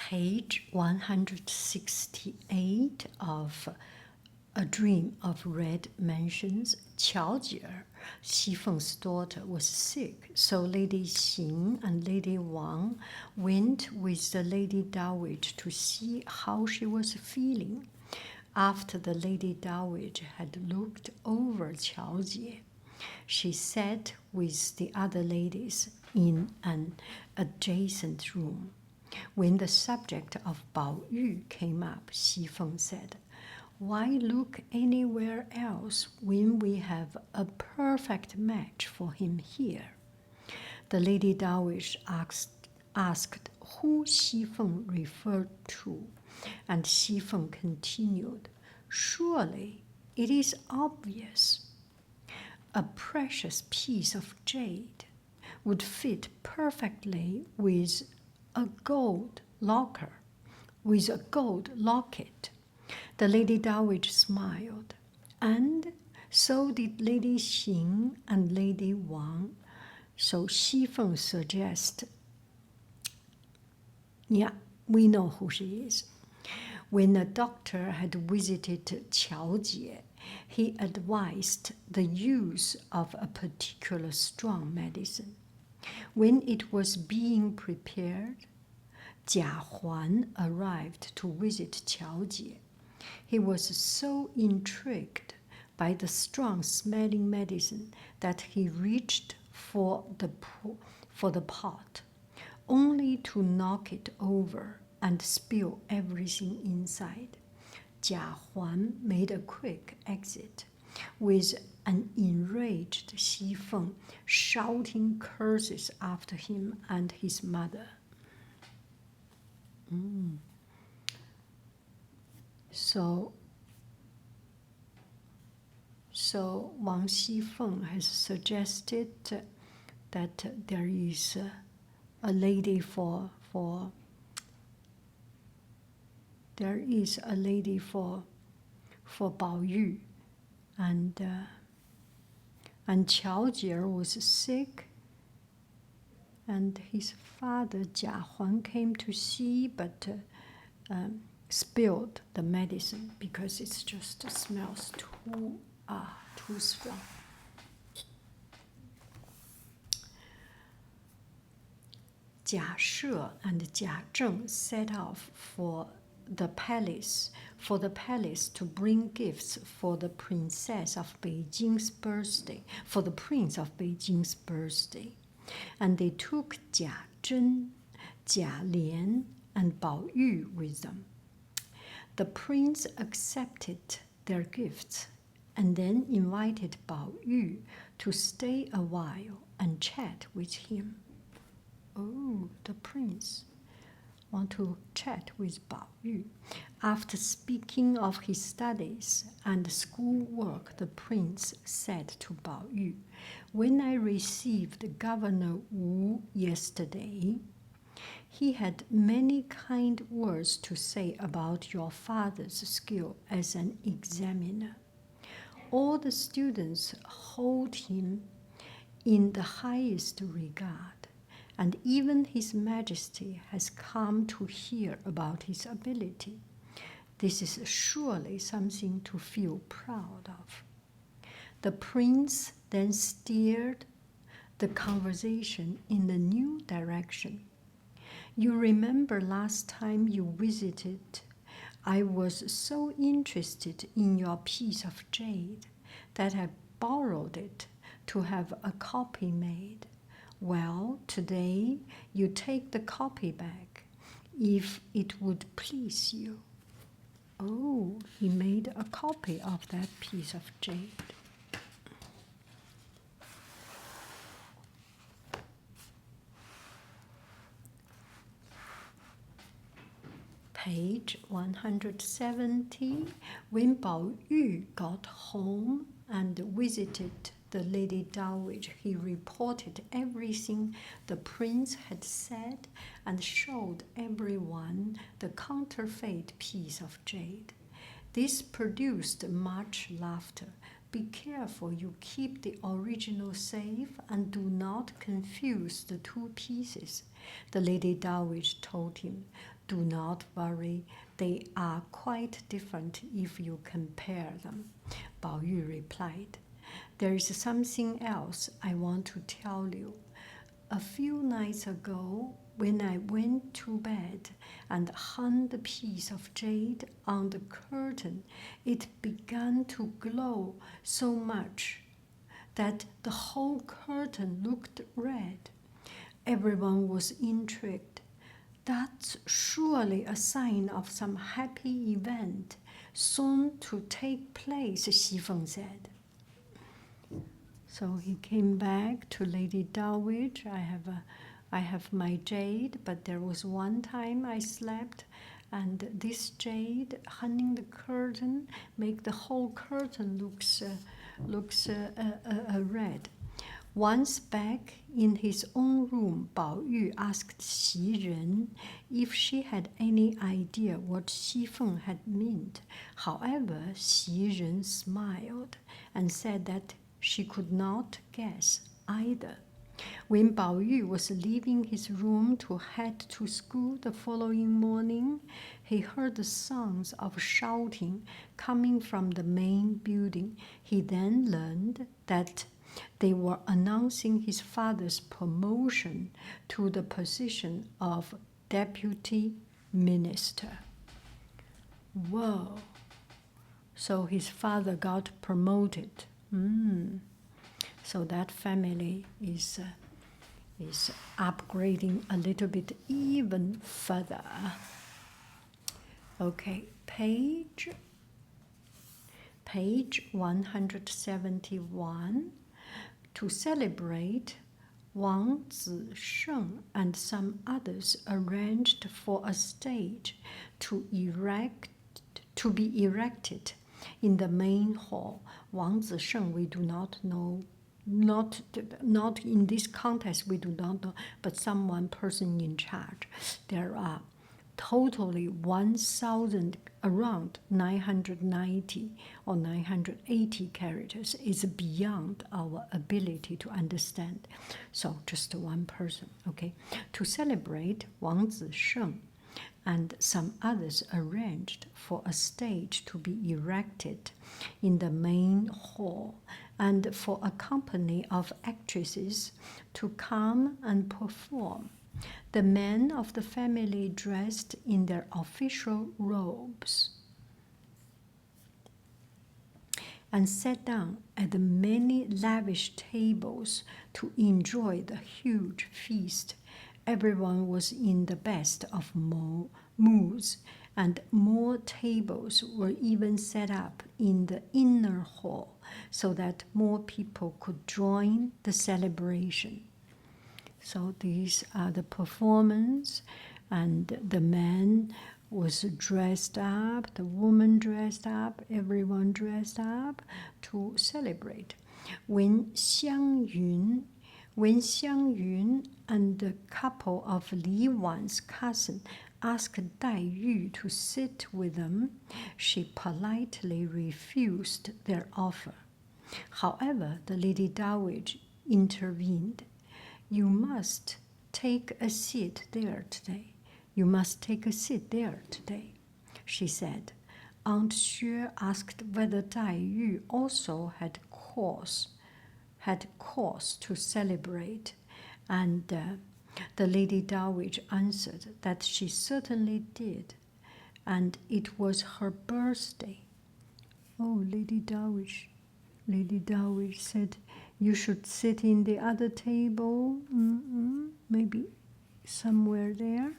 Page 168 of A Dream of Red mentions Qiao Jie, Xi Feng's daughter, was sick, so Lady Xing and Lady Wang went with the Lady Dowager to see how she was feeling. After the Lady Dowager had looked over Qiao Jie, she sat with the other ladies in an adjacent room. When the subject of Bao Yu came up, Xi Feng said, "Why look anywhere else when we have a perfect match for him here?" The Lady Dowager asked who Xi Feng referred to, and Xi Feng continued, "Surely it is obvious. A precious piece of jade would fit perfectly with a gold locket. The Lady Dowager smiled, and so did Lady Xing and Lady Wang. So Xi Feng suggested, yeah, we know who she is. When the doctor had visited Qiao Jie, he advised the use of a particular strong medicine. When it was being prepared, Jia Huan arrived to visit Qiao Jie. He was so intrigued by the strong-smelling medicine that he reached for the pot, only to knock it over and spill everything inside. Jia Huan made a quick exit, with an enraged Xi Feng shouting curses after him and his mother. So Wang Xifeng has suggested that there is a lady for Bao Yu, and Qiao Jie was sick, and his father Jia Huan came to see, but spilled the medicine because it just smells too strong. Jia She and Jia Zheng set off for the palace to bring gifts for the Prince of Beijing's birthday, and they took Jia Zhen, Jia Lian, and Bao Yu with them. The prince accepted their gifts and then invited Bao Yu to stay a while and chat with him. Oh, the prince want to chat with Bao Yu. After speaking of his studies and schoolwork, the prince said to Bao Yu, "When I received Governor Wu yesterday, he had many kind words to say about your father's skill as an examiner. All the students hold him in the highest regard, and even His Majesty has come to hear about his ability. This is surely something to feel proud of." The prince then steered the conversation in a new direction. "You remember last time you visited, I was so interested in your piece of jade that I borrowed it to have a copy made. Well, today you take the copy back, if it would please you." Oh, he made a copy of that piece of jade. Page 170. When Bao Yu got home and visited the Lady Dowager, he reported everything the prince had said and showed everyone the counterfeit piece of jade. This produced much laughter. Be careful you keep the original safe and do not confuse the two pieces. The Lady Dowager told him, do not worry, they are quite different if you compare them. Bao Yu replied, there is something else I want to tell you. A few nights ago, when I went to bed and hung the piece of jade on the curtain, it began to glow so much that the whole curtain looked red. Everyone was intrigued. That's surely a sign of some happy event soon to take place, Xi Feng said. So he came back to Lady Dowager. I have my jade, but there was one time I slept, and this jade hanging the curtain make the whole curtain looks red. Once back in his own room, Bao Yu asked Xi Ren if she had any idea what Xi Feng had meant. However, Xi Ren smiled and said that she could not guess either. When Bao Yu was leaving his room to head to school the following morning, he heard the sounds of shouting coming from the main building. He then learned that they were announcing his father's promotion to the position of deputy minister. Whoa! So his father got promoted. So that family is upgrading a little bit even further. Okay, page 171. To celebrate, Wang Zisheng and some others arranged for a stage to be erected in the main hall. Wang Zisheng, we do not know, not in this context, we do not know, but someone person in charge. There are totally 1,000, around 990 or 980 characters. Is beyond our ability to understand. So just one person, okay? To celebrate, Wang Zisheng and some others arranged for a stage to be erected in the main hall and for a company of actresses to come and perform. The men of the family dressed in their official robes and sat down at the many lavish tables to enjoy the huge feast. Everyone was in the best of moods, and more tables were even set up in the inner hall so that more people could join the celebration. So these are the performance, and the man was dressed up, the woman dressed up, everyone dressed up to celebrate. When Xiang Yun and the couple of Li Wan's cousin asked Dai Yu to sit with them, she politely refused their offer. However, the Lady Dowager intervened. You must take a seat there today. You must take a seat there today, she said. Aunt Xue asked whether Dai Yu also had cause to celebrate, and the Lady Dowager answered that she certainly did, and it was her birthday. Oh, Lady Dowager said, you should sit in the other table, maybe somewhere there.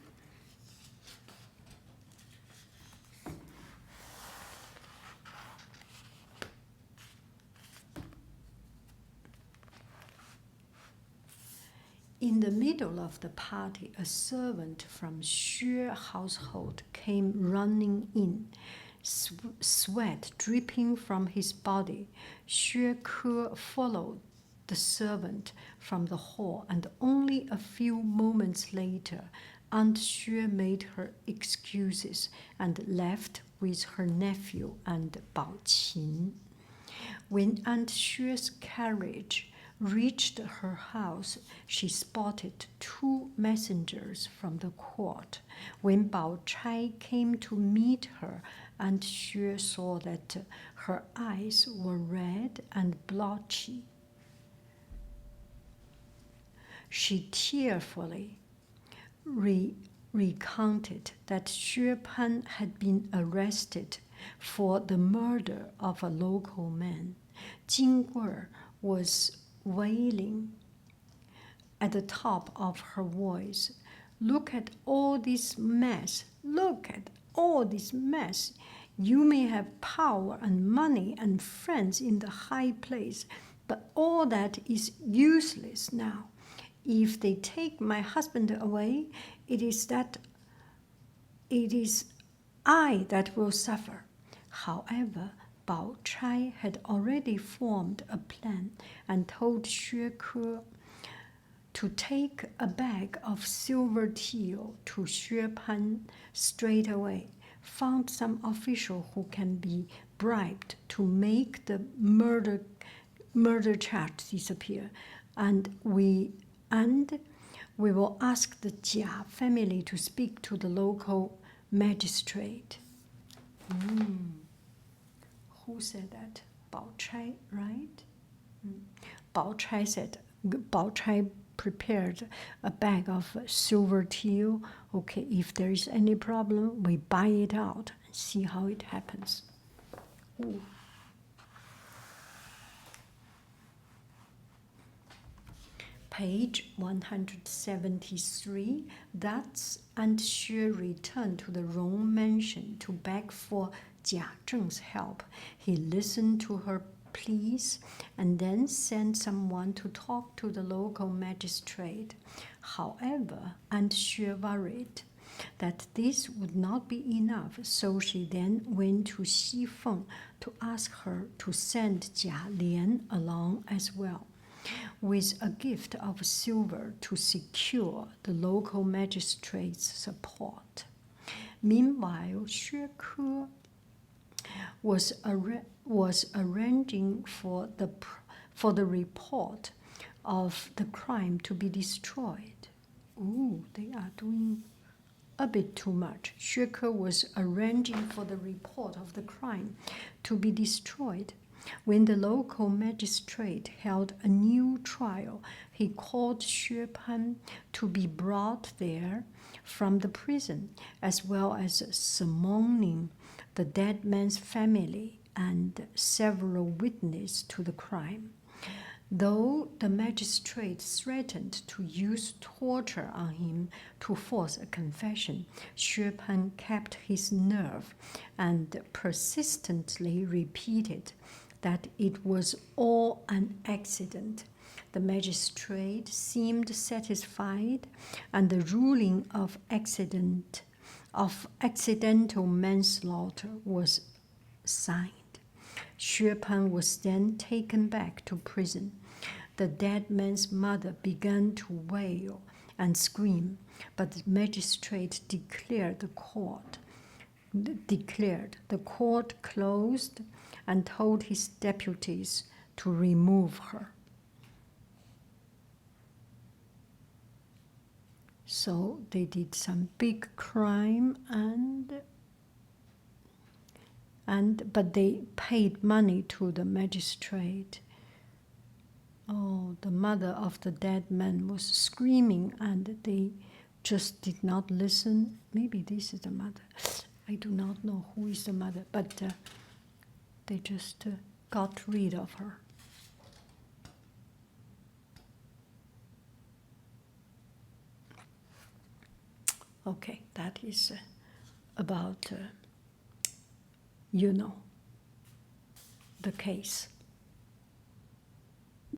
In the middle of the party, a servant from Xue household came running in, sweat dripping from his body. Xue Ke followed the servant from the hall, and only a few moments later, Aunt Xue made her excuses and left with her nephew and Bao Qin. When Aunt Xue's carriage reached her house, she spotted two messengers from the court. When Bao Chai came to meet her, Aunt Xue saw that her eyes were red and blotchy. She tearfully recounted that Xue Pan had been arrested for the murder of a local man. Jing Guer was wailing at the top of her voice. Look at all this mess. Look at all this mess. You may have power and money and friends in the high place, but all that is useless now. If they take my husband away, it is I that will suffer. However, Bao Chai had already formed a plan and told Xue Ke to take a bag of silver teal to Xue Pan straight away. Found some official who can be bribed to make the murder charge disappear, and we will ask the Jia family to speak to the local magistrate. Who said that? Bao Chai, right? Bao Chai said, Bao Chai prepared a bag of silver teal. Okay, if there is any problem, we buy it out and see how it happens. Ooh. Page 173, that's Aunt Xue returned to the Rong mansion to beg for Jia Zheng's help. He listened to her pleas and then sent someone to talk to the local magistrate. However, Aunt Xue worried that this would not be enough, so she then went to Xi Feng to ask her to send Jia Lian along as well, with a gift of silver to secure the local magistrate's support. Meanwhile, Xue Ke was arranging for the report of the crime to be destroyed. Ooh, they are doing a bit too much. Xue Ke was arranging for the report of the crime to be destroyed. When the local magistrate held a new trial, he called Xue Pan to be brought there from the prison, as well as summoning the dead man's family and several witnesses to the crime. Though the magistrate threatened to use torture on him to force a confession, Xue Pan kept his nerve and persistently repeated that it was all an accident. The magistrate seemed satisfied, and the ruling of accidental manslaughter was signed. Xue Pan was then taken back to prison. The dead man's mother began to wail and scream, but the magistrate declared the court closed and told his deputies to remove her. So they did some big crime but they paid money to the magistrate. Oh, the mother of the dead man was screaming and they just did not listen. Maybe this is the mother. I do not know who is the mother, but they just got rid of her. Okay, that is about, the case.